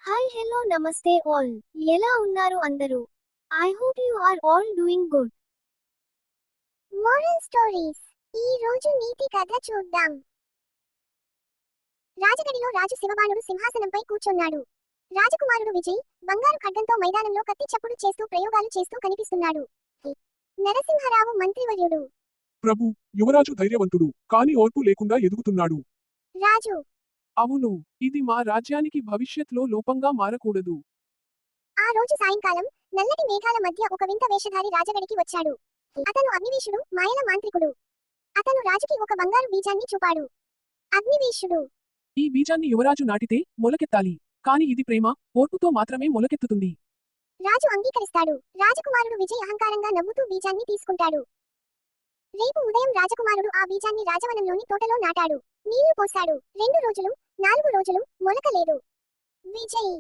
Hi hello నమస్తే all. ఎలా ఉన్నారు అందరూ? I hope you are all doing good. Moral stories. ఈ రోజు నీతి కథ చూద్దాం. రాజగడిలో రాజు శివబాణుడు సింహాసనంపై కూర్చున్నాడు. రాజకుమారుడు విజయ్ బంగారు ఖడ్గంతో మైదానంలో కత్తి చప్పుడు చేస్తూ ప్రయోగాలు చేస్తూ కనిపిస్తున్నాడు. నరసింహరావు మంత్రివర్యుడు. ప్రభు, యువరాజు ధైర్యవంతుడు, కాని ఓర్పు లేకుండా ఎదుగుతున్నాడు. రాజు. అవును, ఇది మా రాజ్యానికి భవిష్యత్లో లోపంగా మారకూడదు. ఆ రోజు సాయంకాలం నల్లటి మేఘాల మధ్య ఒక వింత వేషధారి రాజగడికి వచ్చాడు. అతను అగ్నివేశుడు, మాయల మాంత్రికుడు. అతను రాజుకి ఒక బంగారు బీజాన్ని చూపాడు. అగ్నివేశుడు. ఈ బీజాన్ని యువరాజు నాటితే మొలకెత్తాలి, కాని ఇది ప్రేమ, ఓర్పుతో మాత్రమే మొలకెత్తుతుంది. రాజు అంగీకరిస్తాడు. రాజకుమారుడు విజయ్ అహంకారంగా నవ్వుతూ బీజాన్ని తీసుకుంటాడు. రేపు ఉదయం రాజకుమారుడు ఆ బీజాన్ని రాజవనంలోని తోటలో నాటాడు. నీళ్లు పోశాడు. 2 రోజులు, 4 రోజులు, మొలక లేదు. విజయ్.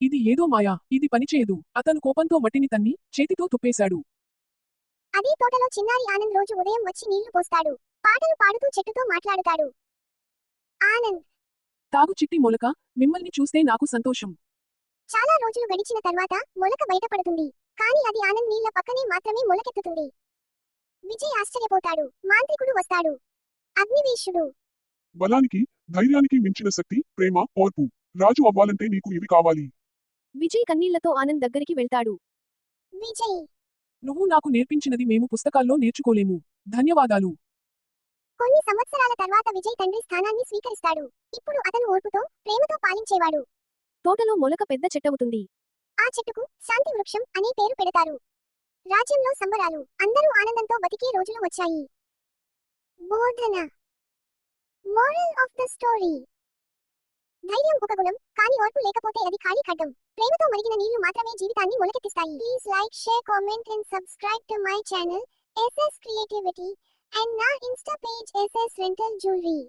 ఇది ఏదో మాయా, ఇది పనిచేయదు. అతను కోపంతో మట్టిని తన్ని చేతితో తుప్పేశాడు. అదే తోటలో చిన్నారి ఆనంద్ రోజు ఉదయం వచ్చి నీళ్లు పోస్తాడు. పాటలు పాడుతూ చెట్టుతో మాట్లాడుతాడు. ఆనంద్. తాగు చిట్టి మొలక, మిమ్మల్ని చూస్తే నాకు సంతోషం. చాలా రోజులు గడిచిన తర్వాత మొలక బయటపడుతుంది. కానీ అది ఆనంద్ నీళ్ల పక్కనే మాత్రమే మొలకెత్తుతుంది. విజయ్ ఆశ్చర్యపోతాడు. మాంత్రికుడు వస్తాడు. అగ్నివేశుడు. బలానికి, ధైర్యానికి మించిన శక్తి, ప్రేమ, ఓర్పు. రాజు అవ్వాలంటే నీకు ఇవి కావాలి. విజయ్ కన్నీళ్లతో ఆనంద్ దగ్గరికి వెళ్తాడు. విజయ్. నువ్వు నాకు నేర్పించినది మేము పుస్తకాల్లో నేర్చుకోలేము. ధన్యవాదాలు. కొన్ని సంవత్సరాల తర్వాత విజయ్ తండ్రి స్థానాన్ని స్వీకరిస్తాడు. ఇప్పుడు అతను ఓర్పుతో, ప్రేమతో పాలించేవాడు. తోటలో మొలక పెద్ద చెట్టవుతుంది. ఆ చెట్టుకు శాంతి వృక్షం అనే పేరు పెడతారు. రాజ్యంలో సంబరాలు. అందరూ ఆనందంతో బతికే రోజులు వచ్చాయి. బోధన. Moral of the story. ధైర్యం ఒక గుణం, కానీ ఓర్పు లేకపోతే అది ఖాళీ ఖడ్గం. ప్రేమతో మరిగిన నీళ్లు మాత్రమే జీవితాన్ని మొలకెత్తిస్తాయి. Please like, share, comment and subscribe to my channel SS Creativity and నా insta page SS Rental Jewelry.